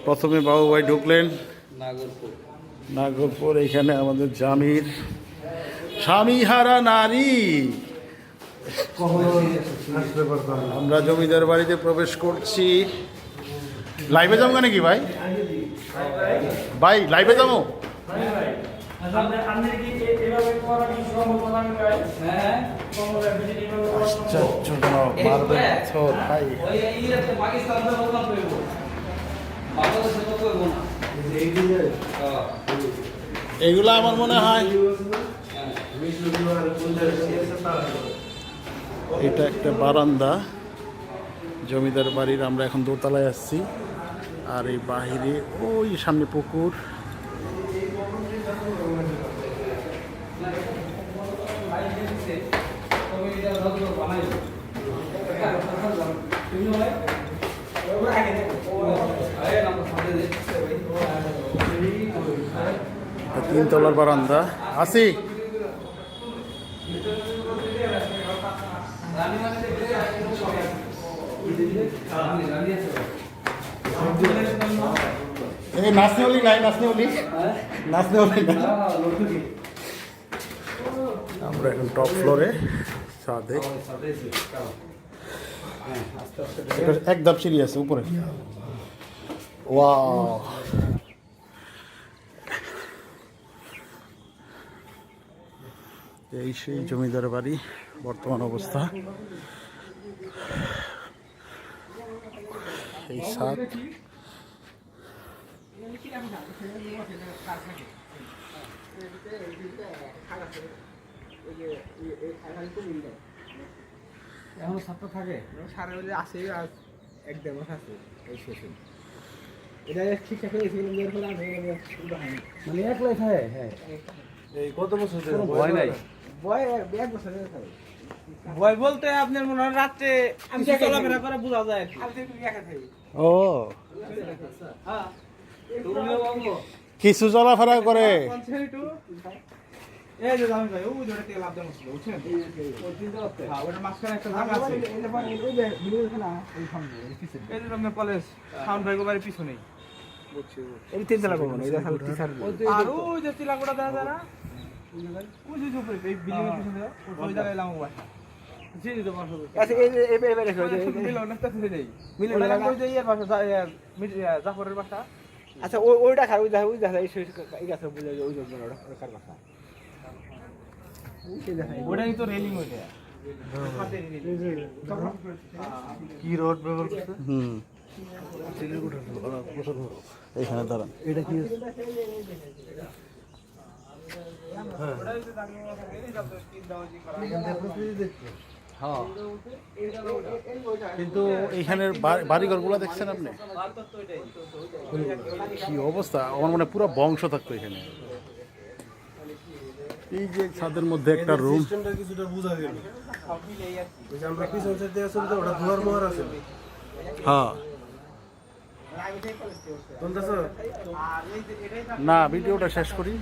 প্রথমে বাবু ভাই ঢুকলেন নাগরপুর। এখানে আমাদের জামির স্বামীহারা নারী। আমরা জমিদার বাড়িতে প্রবেশ করছি। লাইভে যাবো নাকি ভাই? ভাই লাইভে যাবো? এগুলো আমার মনে হয় এটা একটা বারান্দা জমিদার বাড়ির। আমরা এখন দোতলায় আসছি, আর এই বাহিরে ওই সামনে পুকুর। তিনতলার বারান্দা আসি। নাচনে হলি নাই, নাচনে হলি নাচনে হলি না। আমরা এখন টপ ফ্লোরে ছাদে। এক ধাপ সিঁড়ি আছে উপরে। ওয়াও, এই সেই জমিদার বাড়ি বর্তমান অবস্থা। এই ছাদ এখন ছাত্র থাকে সারা বলে আসে আর এক দেড় মাস আছে এই শেষে। এটা ঠিকঠাক হয়েছে মানে একলাই থাকে। হ্যাঁ, এই কত বছর ভয় নাই? ভয় এক বছর ভয় বলতে আপনার মনে হয় রাত্রে আমি চলাফেরা করে বোঝা যায়। ও কিছু চলাফেরা করে। এই যে জামি ভাই, ওই ধরে তেল আবদার হচ্ছিল বুঝছেন? হ্যাঁ, ওটার মাঝখানে একটা জায়গা আছে। এই যে আপনার কলেজ সাউন্ড ভাই বাড়ির পিছনেই। এই তিনতলা ভবন, এই দেখো টিচার। আর ওই যে চিলাকোটা দেখা যায় না? ওই যে উপরে এই বিল্ডিং এর পিছনে ওই জায়গায় এলাম বাসা। জি জি তো বাসা। আচ্ছা এই যে এই দেখো এই যে মিলন না তাতে দেই। মিলন লাগা ওই যে ইয়ার বাসা জাফরের বাসা। আচ্ছা ওইটা খায়, ওই দেখা এই গাছ বুঝে ওই যে ওটা কার বাসা? ওটাই তো রেলিং ওইটা। কি রোড ব্যবহার করছে? এখানে দাঁড়ান, এটা কি? কিন্তু এইখানের বাড়িঘরগুলো দেখছেন আপনি কি অবস্থা? আমার মনে পুরো বংশ থাকতো এখানে। এই যে ছাদের মধ্যে একটা রুম। কিছুটা বোঝা গেল আমরা পিছন সাইড দিয়ে আসলে ওটা দুয়ার মোহর আছে। হ্যাঁ না, ভিডিওটা শেষ করি।